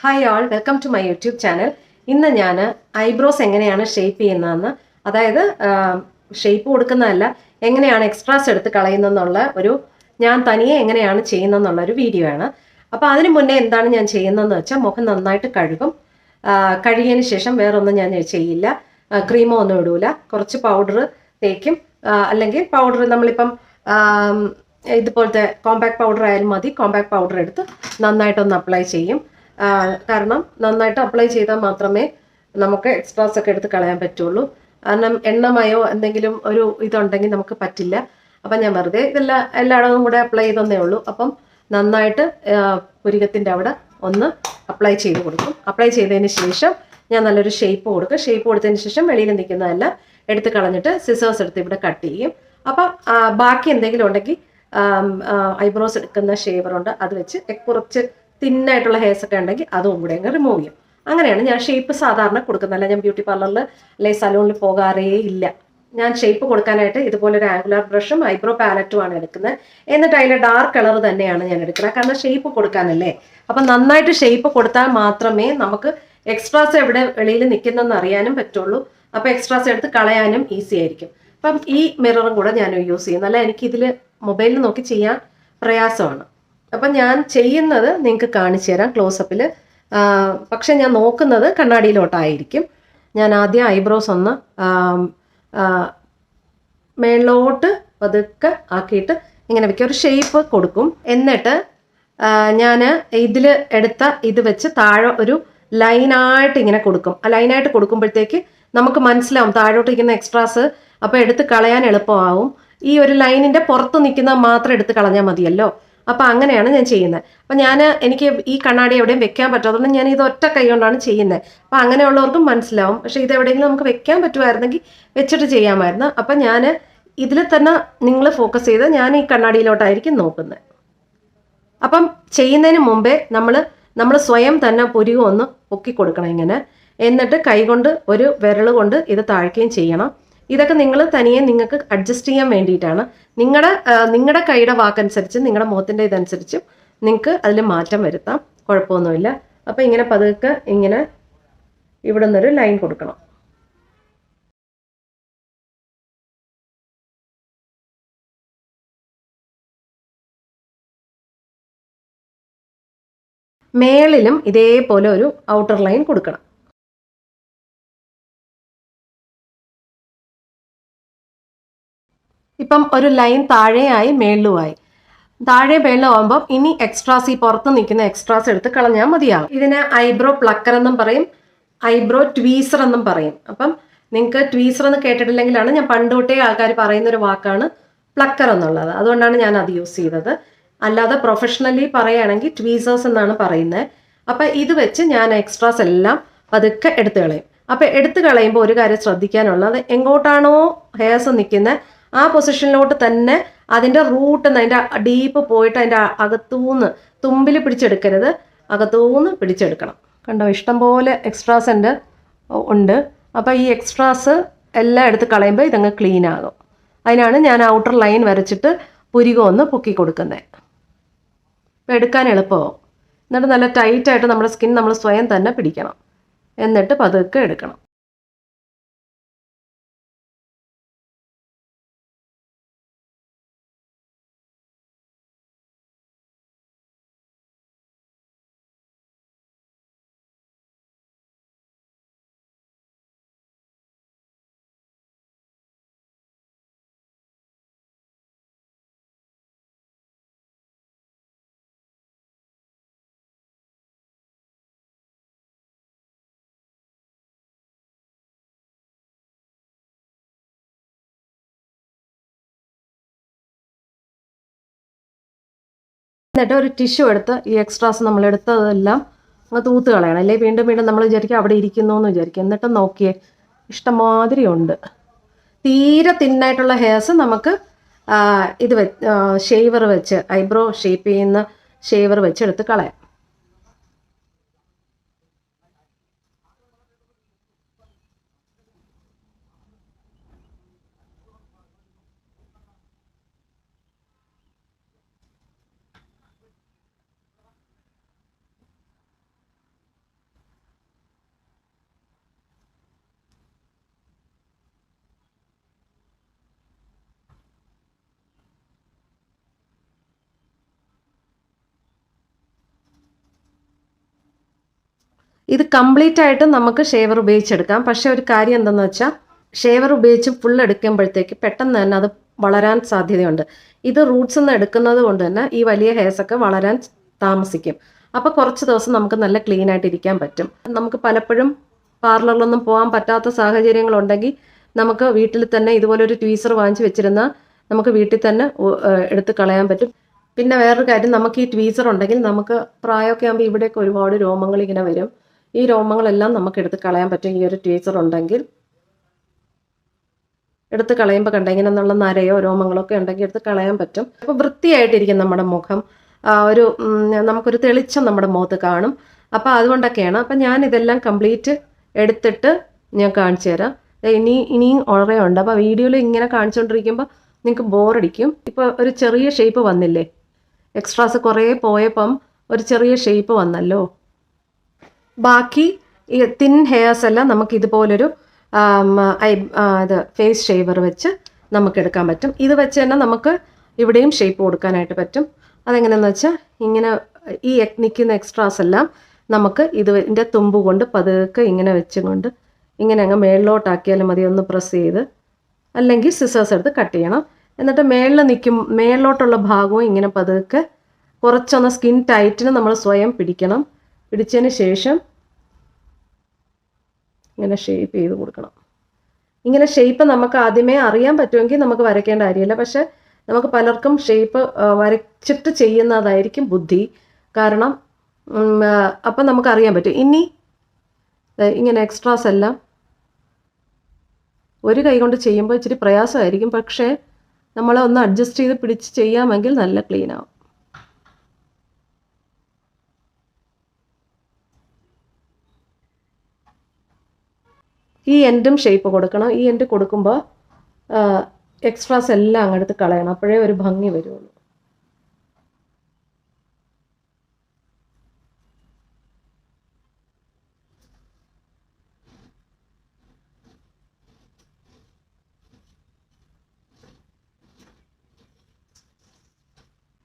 Hi all, welcome to my YouTube channel. ഇന്ന് ഞാൻ eyebrows എങ്ങനെയാണ് ഷേപ്പ് ചെയ്യുന്നതെന്ന്, അതായത് ഷേപ്പ് കൊടുക്കുന്നതല്ല, എങ്ങനെയാണ് എക്സ്ട്രാസ് എടുത്ത് കളയുന്നതെന്നുള്ള ഞാൻ തനിയെ എങ്ങനെയാണ് ചെയ്യുന്നതെന്നുള്ള ഒരു വീഡിയോ ആണ്. അപ്പോൾ അതിന് മുന്നേ എന്താണ് ഞാൻ ചെയ്യുന്നതെന്ന് വെച്ചാൽ, മുഖം നന്നായിട്ട് കഴുകും. കഴുകിയതിന് ശേഷം വേറൊന്നും ഞാൻ ചെയ്യില്ല. ക്രീമോ ഒന്നും ഇടൂല. കുറച്ച് പൗഡർ തേക്കും. അല്ലെങ്കിൽ പൗഡർ നമ്മളിപ്പം ഇതുപോലത്തെ കോമ്പാക്ട് പൗഡർ ആയാലും മതി. കോമ്പാക്ട് പൗഡർ എടുത്ത് നന്നായിട്ടൊന്ന് അപ്ലൈ ചെയ്യും. കാരണം നന്നായിട്ട് അപ്ലൈ ചെയ്താൽ മാത്രമേ നമുക്ക് എക്സ്ട്രാസ് ഒക്കെ എടുത്ത് കളയാൻ പറ്റുള്ളൂ. കാരണം എണ്ണമയോ എന്തെങ്കിലും ഒരു ഇതുണ്ടെങ്കിൽ നമുക്ക് പറ്റില്ല. അപ്പം ഞാൻ വെറുതെ എല്ലായിടവും കൂടെ അപ്ലൈ ചെയ്തേ ഉള്ളൂ. അപ്പം നന്നായിട്ട് പുരികത്തിൻ്റെ അവിടെ ഒന്ന് അപ്ലൈ ചെയ്ത് കൊടുക്കും. അപ്ലൈ ചെയ്തതിന് ശേഷം ഞാൻ നല്ലൊരു ഷേപ്പ് കൊടുക്കും. ഷേപ്പ് കൊടുത്തതിന് ശേഷം വെളിയിൽ നിൽക്കുന്നതെല്ലാം എടുത്ത് കളഞ്ഞിട്ട് സിസേഴ്സ് എടുത്ത് ഇവിടെ കട്ട് ചെയ്യും. അപ്പം ബാക്കി എന്തെങ്കിലും ഉണ്ടെങ്കിൽ ഐബ്രോസ് എടുക്കുന്ന ഷേവറുണ്ട്, അത് വെച്ച് കുറച്ച് തിന്നായിട്ടുള്ള ഹെയർസ് ഒക്കെ ഉണ്ടെങ്കിൽ അതും കൂടെ അങ്ങ് റിമൂവ് ചെയ്യും. അങ്ങനെയാണ് ഞാൻ ഷേപ്പ് സാധാരണ കൊടുക്കുന്നത്. അല്ല ഞാൻ ബ്യൂട്ടി പാർലറിൽ അല്ലെങ്കിൽ സലൂണിൽ പോകാറേ ഇല്ല. ഞാൻ ഷേപ്പ് കൊടുക്കാനായിട്ട് ഇതുപോലെ ഒരു ആംഗുലർ ബ്രഷും ഐബ്രോ പാലറ്റുമാണ് എടുക്കുന്നത്. എന്നിട്ട് അതിൻ്റെ ഡാർക്ക് കളർ തന്നെയാണ് ഞാൻ എടുക്കുന്നത്. കാരണം ഷേപ്പ് കൊടുക്കാനല്ലേ. അപ്പം നന്നായിട്ട് ഷേപ്പ് കൊടുത്താൽ മാത്രമേ നമുക്ക് എക്സ്ട്രാസ് എവിടെ വെളിയിൽ നിൽക്കുന്നതെന്ന് അറിയാനും പറ്റുള്ളൂ. അപ്പോൾ എക്സ്ട്രാസ് എടുത്ത് കളയാനും ഈസി ആയിരിക്കും. അപ്പം ഈ മിററും കൂടെ ഞാൻ യൂസ് ചെയ്യുന്നു. അല്ല എനിക്കിതിൽ മൊബൈലിൽ നോക്കി ചെയ്യാൻ പ്രയാസമാണ്. അപ്പം ഞാൻ ചെയ്യുന്നത് നിങ്ങൾക്ക് കാണിച്ചു തരാം ക്ലോസപ്പിൽ. പക്ഷെ ഞാൻ നോക്കുന്നത് കണ്ണാടിയിലോട്ടായിരിക്കും. ഞാൻ ആദ്യം ഐബ്രോസ് ഒന്ന് മേളിലോട്ട് പതുക്കെ ആക്കിയിട്ട് ഇങ്ങനെ വയ്ക്കും, ഒരു ഷേപ്പ് കൊടുക്കും. എന്നിട്ട് ഞാൻ ഇതിൽ എടുത്ത ഇത് വെച്ച് താഴെ ഒരു ലൈനായിട്ട് ഇങ്ങനെ കൊടുക്കും. ആ ലൈനായിട്ട് കൊടുക്കുമ്പോഴത്തേക്ക് നമുക്ക് മനസ്സിലാവും താഴോട്ട് ഇരിക്കുന്ന എക്സ്ട്രാസ്. അപ്പോൾ എടുത്ത് കളയാൻ എളുപ്പമാവും. ഈ ഒരു ലൈനിൻ്റെ പുറത്ത് നിൽക്കുന്ന മാത്രം എടുത്ത് കളഞ്ഞാൽ മതിയല്ലോ. അപ്പം അങ്ങനെയാണ് ഞാൻ ചെയ്യുന്നത്. അപ്പം എനിക്ക് ഈ കണ്ണാടി എവിടെയും വെക്കാൻ പറ്റാത്തതുകൊണ്ട് ഞാൻ ഇത് ഒറ്റ കൈ കൊണ്ടാണ് ചെയ്യുന്നത്. അപ്പം അങ്ങനെയുള്ളവർക്കും മനസ്സിലാവും. പക്ഷേ ഇത് എവിടെയെങ്കിലും നമുക്ക് വെക്കാൻ പറ്റുമായിരുന്നെങ്കിൽ വെച്ചിട്ട് ചെയ്യാമായിരുന്നു. അപ്പം ഞാൻ ഇതിൽ തന്നെ നിങ്ങൾ ഫോക്കസ് ചെയ്ത് ഞാൻ ഈ കണ്ണാടിയിലോട്ടായിരിക്കും നോക്കുന്നത്. അപ്പം ചെയ്യുന്നതിന് മുമ്പേ നമ്മൾ സ്വയം തന്നെ പുരികം ഒന്ന് പൊക്കി കൊടുക്കണം ഇങ്ങനെ. എന്നിട്ട് കൈ കൊണ്ട് ഒരു വിരൽ കൊണ്ട് ഇത് താഴ്ക്കുകയും ചെയ്യണം. ഇതൊക്കെ നിങ്ങൾ തനിയെ നിങ്ങൾക്ക് അഡ്ജസ്റ്റ് ചെയ്യാൻ വേണ്ടിയിട്ടാണ്. നിങ്ങളുടെ കൈയുടെ വാക്കനുസരിച്ച് നിങ്ങളുടെ മുഖത്തിൻ്റെ ഇതനുസരിച്ചും നിങ്ങൾക്ക് അതിൽ മാറ്റം വരുത്താം, കുഴപ്പമൊന്നുമില്ല. അപ്പം ഇങ്ങനെ പതുക്കെ ഇങ്ങനെ ഇവിടെ നിന്നൊരു ലൈൻ കൊടുക്കണം. മേളിലും ഇതേപോലെ ഒരു ഔട്ടർ ലൈൻ കൊടുക്കണം. ഇപ്പം ഒരു ലൈൻ താഴെയായി മേളിലുമായി. താഴെ മേളിലാവുമ്പം ഇനി എക്സ്ട്രാസ്, ഈ പുറത്ത് നിൽക്കുന്ന എക്സ്ട്രാസ് എടുത്ത് കളഞ്ഞാൽ മതിയാവും. ഇതിന് ഐബ്രോ പ്ലക്കർ എന്നും പറയും, ഐബ്രോ ട്വീസർ എന്നും പറയും. അപ്പം നിങ്ങൾക്ക് ട്വീസർ എന്ന് കേട്ടിട്ടില്ലെങ്കിലാണ്, ഞാൻ പണ്ട് തൊട്ടേ ആൾക്കാർ പറയുന്നൊരു വാക്കാണ് പ്ലക്കർ എന്നുള്ളത്. അതുകൊണ്ടാണ് ഞാൻ അത് യൂസ് ചെയ്തത്. അല്ലാതെ പ്രൊഫഷണലി പറയുകയാണെങ്കിൽ ട്വീസേഴ്സ് എന്നാണ് പറയുന്നത്. അപ്പം ഇത് വെച്ച് ഞാൻ എക്സ്ട്രാസ് എല്ലാം പതുക്കെ എടുത്ത് കളയും. അപ്പം എടുത്ത് കളയുമ്പോൾ ഒരു കാര്യം ശ്രദ്ധിക്കാനുള്ളത്, എങ്ങോട്ടാണോ ഹെയർസ് നിൽക്കുന്നത് ആ പൊസിഷനിലോട്ട് തന്നെ അതിൻ്റെ റൂട്ട് അതിൻ്റെ ഡീപ്പ് പോയിട്ട് അതിൻ്റെ അകത്തൂന്ന് തുമ്പിൽ പിടിച്ചെടുക്കരുത്, അകത്തൂന്ന് പിടിച്ചെടുക്കണം. കണ്ടോ, ഇഷ്ടംപോലെ എക്സ്ട്രാസ് എൻ്റെ ഉണ്ട്. അപ്പോൾ ഈ എക്സ്ട്രാസ് എല്ലാം എടുത്ത് കളയുമ്പോൾ ഇതങ്ങ് ക്ലീൻ ആകും. അതിനാണ് ഞാൻ ഔട്ടർ ലൈൻ വരച്ചിട്ട് പുരികം ഒന്ന് പൊക്കി കൊടുക്കുന്നത്. അപ്പോൾ എടുക്കാൻ എളുപ്പമാവും. എന്നിട്ട് നല്ല ടൈറ്റായിട്ട് നമ്മുടെ സ്കിൻ നമ്മൾ സ്വയം തന്നെ പിടിക്കണം. എന്നിട്ട് പതുക്കെ എടുക്കണം. എന്നിട്ട് ഒരു ടിഷ്യൂ എടുത്ത് ഈ എക്സ്ട്രാസ് നമ്മൾ എടുത്തതെല്ലാം അങ്ങ് തൂത്ത് കളയണം. അല്ലെങ്കിൽ വീണ്ടും വീണ്ടും നമ്മൾ വിചാരിക്കും അവിടെ ഇരിക്കുന്നു എന്ന് വിചാരിക്കും. എന്നിട്ട് നോക്കിയേ, ഇഷ്ടംമാതിരി ഉണ്ട്. തീരെ തിന്നായിട്ടുള്ള ഹെയർസ് നമുക്ക് ഇത് ഷേവർ വെച്ച്, ഐബ്രോ ഷേപ്പ് ചെയ്യുന്ന ഷേവർ വെച്ച് എടുത്ത് കളയാം. ഇത് കംപ്ലീറ്റ് ആയിട്ട് നമുക്ക് ഷേവർ ഉപയോഗിച്ചെടുക്കാം. പക്ഷെ ഒരു കാര്യം എന്തെന്ന് വെച്ചാൽ ഷേവർ ഉപയോഗിച്ച് ഫുൾ എടുക്കുമ്പോഴത്തേക്ക് പെട്ടെന്ന് തന്നെ അത് വളരാൻ സാധ്യതയുണ്ട്. ഇത് റൂട്ട്സ് നിന്ന് എടുക്കുന്നത് കൊണ്ട് തന്നെ ഈ വലിയ ഹെയർസ് ഒക്കെ വളരാൻ താമസിക്കും. അപ്പോൾ കുറച്ച് ദിവസം നമുക്ക് നല്ല ക്ലീൻ ആയിട്ട് ഇരിക്കാൻ പറ്റും. നമുക്ക് പലപ്പോഴും പാർലറിലൊന്നും പോകാൻ പറ്റാത്ത സാഹചര്യങ്ങളുണ്ടെങ്കിൽ നമുക്ക് വീട്ടിൽ തന്നെ ഇതുപോലൊരു ട്വീസർ വാങ്ങിച്ച് വെച്ചിരുന്നാൽ നമുക്ക് വീട്ടിൽ തന്നെ എടുത്ത് കളയാൻ പറ്റും. പിന്നെ വേറൊരു കാര്യം, നമുക്ക് ഈ ട്വീസർ ഉണ്ടെങ്കിൽ നമുക്ക് പ്രായമൊക്കെ ആകുമ്പോൾ ഇവിടെയൊക്കെ ഒരുപാട് രോമങ്ങൾ ഇങ്ങനെ വരും. ഈ രോമങ്ങളെല്ലാം നമുക്ക് എടുത്ത് കളയാൻ പറ്റും. ഈ ഒരു ട്വീസർ ഉണ്ടെങ്കിൽ എടുത്ത് കളയുമ്പോൾ കണ്ട ഇങ്ങനെ എന്നുള്ള നരയോ രോമങ്ങളൊക്കെ ഉണ്ടെങ്കിൽ എടുത്ത് കളയാൻ പറ്റും. അപ്പോൾ വൃത്തിയായിട്ടിരിക്കും നമ്മുടെ മുഖം. ഒരു നമുക്കൊരു തെളിച്ചം നമ്മുടെ മുഖത്ത് കാണും. അപ്പോൾ അതുകൊണ്ടൊക്കെയാണ്. അപ്പം ഞാൻ ഇതെല്ലാം കംപ്ലീറ്റ് എടുത്തിട്ട് ഞാൻ കാണിച്ചു തരാം. ഇനിയും വളരെ ഉണ്ട്. അപ്പോൾ വീഡിയോയിൽ ഇങ്ങനെ കാണിച്ചുകൊണ്ടിരിക്കുമ്പോൾ നിങ്ങൾക്ക് ബോറടിക്കും. ഇപ്പോൾ ഒരു ചെറിയ ഷേപ്പ് വന്നില്ലേ, എക്സ്ട്രാസ് കുറേ പോയപ്പം ഒരു ചെറിയ ഷേപ്പ് വന്നല്ലോ. ബാക്കി ഈ തിൻ ഹെയർസ് എല്ലാം നമുക്ക് ഇതുപോലൊരു ഇത് ഫേസ് ഷേവർ വെച്ച് നമുക്ക് എടുക്കാൻ പറ്റും. ഇത് വെച്ച് തന്നെ നമുക്ക് ഇവിടെയും ഷേപ്പ് കൊടുക്കാനായിട്ട് പറ്റും. അതെങ്ങനെയാണെന്ന് വെച്ചാൽ ഇങ്ങനെ ഈ നിൽക്കുന്ന എക്സ്ട്രാസ് എല്ലാം നമുക്ക് ഇതിൻ്റെ തുമ്പ് കൊണ്ട് പതുക്കെ ഇങ്ങനെ വെച്ചുകൊണ്ട് ഇങ്ങനെ അങ്ങ് മേളിലോട്ടാക്കിയാലും മതി. ഒന്ന് പ്രസ് ചെയ്ത്, അല്ലെങ്കിൽ സിസേഴ്സ് എടുത്ത് കട്ട് ചെയ്യണം. എന്നിട്ട് മേളിലോട്ടുള്ള ഭാഗവും ഇങ്ങനെ പതുക്കെ കുറച്ചൊന്ന് സ്കിൻ ടൈറ്റിന് നമ്മൾ സ്വയം പിടിക്കണം. പിടിച്ചതിന് ശേഷം ഇങ്ങനെ ഷേപ്പ് ചെയ്ത് കൊടുക്കണം. ഇങ്ങനെ ഷേപ്പ് നമുക്ക് ആദ്യമേ അറിയാൻ പറ്റുമെങ്കിൽ നമുക്ക് വരയ്ക്കേണ്ട കാര്യമില്ല. പക്ഷെ നമുക്ക് പലർക്കും ഷേപ്പ് വരച്ചിട്ട് ചെയ്യുന്നതായിരിക്കും ബുദ്ധി. കാരണം അപ്പം നമുക്കറിയാൻ പറ്റും. ഇനി ഇങ്ങനെ എക്സ്ട്രാസ് എല്ലാം ഒരു കൈ കൊണ്ട് ചെയ്യുമ്പോൾ ഇച്ചിരി പ്രയാസമായിരിക്കും. പക്ഷേ നമ്മളൊന്ന് അഡ്ജസ്റ്റ് ചെയ്ത് പിടിച്ച് ചെയ്യാമെങ്കിൽ നല്ല ക്ലീൻ ആവും. ഈ എൻഡും ഷേപ്പ് കൊടുക്കണം. ഈ എൻഡ് കൊടുക്കുമ്പോൾ എക്സ്ട്രാസ് എല്ലാം അങ്ങെടുത്ത് കളയണം. അപ്പോഴേ ഒരു ഭംഗി വരുള്ളൂ.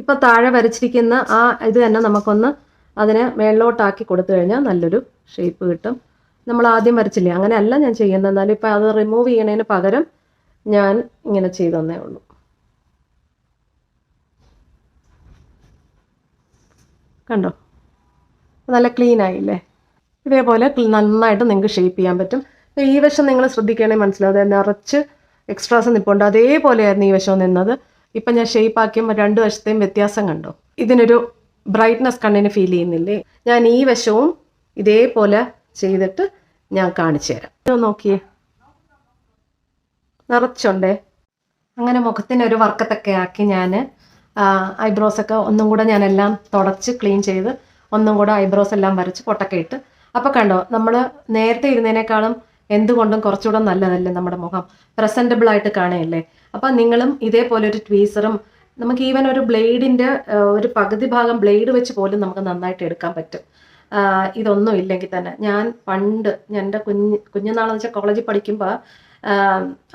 ഇപ്പം താഴെ വരച്ചിരിക്കുന്ന ആ ഇത് തന്നെ നമുക്കൊന്ന് അതിനെ മേളിലോട്ടാക്കി കൊടുത്തു കഴിഞ്ഞാൽ നല്ലൊരു ഷേപ്പ് കിട്ടും. നമ്മൾ ആദ്യം വരച്ചില്ലേ, അങ്ങനെയല്ല ഞാൻ ചെയ്യുന്നത്. എന്നാലും ഇപ്പം അത് റിമൂവ് ചെയ്യണതിന് പകരം ഞാൻ ഇങ്ങനെ ചെയ്തു തന്നേ ഉള്ളൂ. കണ്ടോ, നല്ല ക്ലീൻ ആയില്ലേ? ഇതേപോലെ നന്നായിട്ട് നിങ്ങൾക്ക് ഷേപ്പ് ചെയ്യാൻ പറ്റും. ഈ വശം നിങ്ങൾ ശ്രദ്ധിക്കുകയാണെങ്കിൽ മനസ്സിലാവും, നിറച്ച് എക്സ്ട്രാസ് നിൽപ്പുണ്ട്. അതേപോലെയായിരുന്നു ഈ വശം നിന്നത്. ഇപ്പം ഞാൻ ഷേപ്പ് ആക്കിയപ്പോൾ രണ്ട് വശത്തെയും വ്യത്യാസം കണ്ടോ? ഇതിനൊരു ബ്രൈറ്റ്നസ് കണ്ണിന് ഫീൽ ചെയ്യുന്നില്ലേ? ഞാൻ ഈ വശവും ഇതേപോലെ ചെയ്തിട്ട് ഞാൻ കാണിച്ചു തരാം. ഇത് നോക്കിയേ, നിറച്ചുണ്ടേ. അങ്ങനെ മുഖത്തിനൊരു വർക്കത്തൊക്കെ ആക്കി ഞാൻ ഐബ്രോസൊക്കെ ഒന്നും കൂടെ ഞാനെല്ലാം തുടച്ച് ക്ലീൻ ചെയ്ത് ഒന്നും കൂടെ ഐബ്രോസ് എല്ലാം വരച്ച് പൊട്ടൊക്കെ ഇട്ട്. അപ്പോൾ കണ്ടോ, നമ്മൾ നേരത്തെ ഇരുന്നതിനേക്കാളും എന്തുകൊണ്ടും കുറച്ചുകൂടെ നല്ലതല്ലേ നമ്മുടെ മുഖം, പ്രസൻറ്റബിൾ ആയിട്ട് കാണുകയല്ലേ? അപ്പം നിങ്ങളും ഇതേപോലെ ഒരു ട്വീസറും, നമുക്ക് ഈവൻ ഒരു ബ്ലേഡിൻ്റെ ഒരു പകുതി ഭാഗം ബ്ലേഡ് വെച്ച് പോലും നമുക്ക് നന്നായിട്ട് എടുക്കാൻ പറ്റും. ഇതൊന്നും ഇല്ലെങ്കിൽ തന്നെ ഞാൻ എൻ്റെ കുഞ്ഞുനാളെന്ന് വെച്ചാൽ കോളേജിൽ പഠിക്കുമ്പോൾ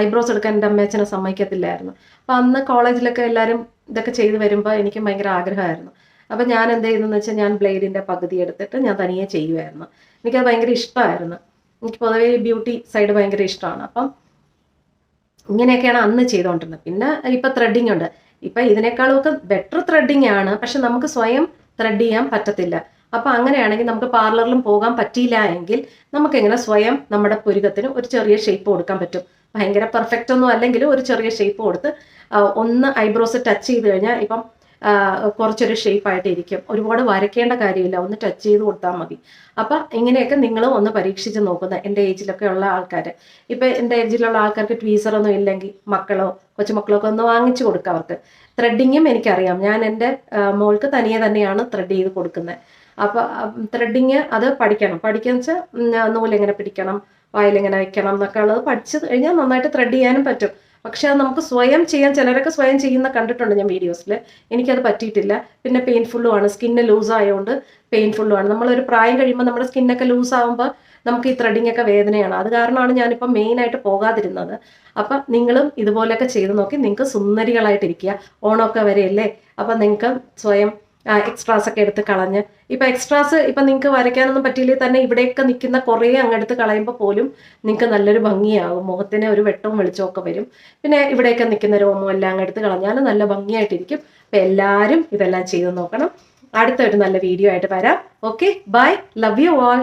ഐബ്രോസ് എടുക്കാൻ എൻ്റെ അമ്മയച്ഛനെ സമ്മതിക്കത്തില്ലായിരുന്നു. അപ്പം അന്ന് കോളേജിലൊക്കെ എല്ലാവരും ഇതൊക്കെ ചെയ്ത് വരുമ്പോൾ എനിക്ക് ഭയങ്കര ആഗ്രഹമായിരുന്നു. അപ്പം ഞാൻ എന്ത് ചെയ്യുന്നതെന്ന് വെച്ചാൽ ഞാൻ ബ്ലേഡിൻ്റെ പകുതി എടുത്തിട്ട് ഞാൻ തനിയെ ചെയ്യുമായിരുന്നു. എനിക്കത് ഭയങ്കര ഇഷ്ടമായിരുന്നു. എനിക്ക് പൊതുവേ ബ്യൂട്ടി സൈഡ് ഭയങ്കര ഇഷ്ടമാണ്. അപ്പം ഇങ്ങനെയൊക്കെയാണ് അന്ന് ചെയ്തുകൊണ്ടിരുന്നത്. പിന്നെ ഇപ്പം ത്രെഡിങ് ഉണ്ട്. ഇപ്പം ഇതിനേക്കാളുമൊക്കെ ബെറ്റർ ത്രെഡിങ് ആണ്. പക്ഷെ നമുക്ക് സ്വയം ത്രെഡ് ചെയ്യാൻ പറ്റത്തില്ല. അപ്പം അങ്ങനെയാണെങ്കിൽ നമുക്ക് പാർലറിലും പോകാൻ പറ്റിയില്ല എങ്കിൽ നമുക്കെങ്ങനെ സ്വയം നമ്മുടെ പുരുകത്തിന് ഒരു ചെറിയ ഷേപ്പ് കൊടുക്കാൻ പറ്റും. ഭയങ്കര പെർഫെക്റ്റ് ഒന്നും അല്ലെങ്കിലും ഒരു ചെറിയ ഷേപ്പ് കൊടുത്ത് ഒന്ന് ഐബ്രോസ് ടച്ച് ചെയ്ത് കഴിഞ്ഞാൽ ഇപ്പം കുറച്ചൊരു ഷേപ്പായിട്ട് ഇരിക്കും. ഒരുപാട് വരയ്ക്കേണ്ട കാര്യമില്ല, ഒന്ന് ടച്ച് ചെയ്ത് കൊടുത്താൽ മതി. അപ്പം ഇങ്ങനെയൊക്കെ നിങ്ങളും ഒന്ന് പരീക്ഷിച്ച് നോക്കുന്നത്. എൻ്റെ ഏജിലൊക്കെ ഉള്ള ആൾക്കാർ, ഇപ്പം എൻ്റെ ഏജിലുള്ള ആൾക്കാർക്ക് ട്വീസറൊന്നും ഇല്ലെങ്കിൽ മക്കളോ കൊച്ചുമക്കളോ ഒക്കെ ഒന്ന് വാങ്ങിച്ചു കൊടുക്കുക. അവർക്ക് ത്രെഡിങ്ങും എനിക്കറിയാം. ഞാൻ എൻ്റെ മോൾക്ക് തനിയെ തന്നെയാണ് ത്രെഡ് ചെയ്ത് കൊടുക്കുന്നത്. അപ്പം ത്രെഡിങ് അത് പഠിക്കാന്ന് വെച്ചാൽ നൂലെങ്ങനെ പിടിക്കണം, വായിലെങ്ങനെ വയ്ക്കണം എന്നൊക്കെ ഉള്ളത് പഠിച്ചു കഴിഞ്ഞാൽ നന്നായിട്ട് ത്രെഡ് ചെയ്യാനും പറ്റും. പക്ഷെ അത് നമുക്ക് സ്വയം ചെയ്യാൻ, ചിലരൊക്കെ സ്വയം ചെയ്യുന്ന കണ്ടിട്ടുണ്ട് ഞാൻ വീഡിയോസിൽ. എനിക്കത് പറ്റിയിട്ടില്ല. പിന്നെ പെയിൻഫുള്ളും ആണ്, സ്കിന്ന് ലൂസായതുകൊണ്ട് പെയിൻഫുള്ളും ആണ്. നമ്മളൊരു പ്രായം കഴിയുമ്പോൾ നമ്മുടെ സ്കിന്നൊക്കെ ലൂസാകുമ്പോൾ നമുക്ക് ഈ ത്രെഡിങ് ഒക്കെ വേദനയാണ്. അത് കാരണമാണ് ഞാനിപ്പം മെയിനായിട്ട് പോകാതിരുന്നത്. അപ്പം നിങ്ങളും ഇതുപോലെയൊക്കെ ചെയ്ത് നോക്കി നിങ്ങൾക്ക് സുന്ദരികളായിട്ടിരിക്കുക. ഓണമൊക്കെ വരെയല്ലേ, അപ്പം നിങ്ങൾക്ക് സ്വയം എക്സ്ട്രാസ് ഒക്കെ എടുത്ത് കളഞ്ഞ് ഇപ്പം എക്സ്ട്രാസ് ഇപ്പം നിങ്ങൾക്ക് വരയ്ക്കാനൊന്നും പറ്റിയില്ലെങ്കിൽ തന്നെ ഇവിടെയൊക്കെ നിൽക്കുന്ന കുറേ അങ്ങെടുത്ത് കളയുമ്പോൾ പോലും നിങ്ങൾക്ക് നല്ലൊരു ഭംഗിയാകും, മുഖത്തിന് ഒരു വെട്ടവും വെളിച്ചവും ഒക്കെ വരും. പിന്നെ ഇവിടെയൊക്കെ നിൽക്കുന്ന രോമം എല്ലാം അങ്ങെടുത്ത് കളഞ്ഞാൽ നല്ല ഭംഗിയായിട്ടിരിക്കും. അപ്പം എല്ലാവരും ഇതെല്ലാം ചെയ്ത് നോക്കണം. അടുത്തൊരു നല്ല വീഡിയോ ആയിട്ട് വരാം. Okay, bye, love you all.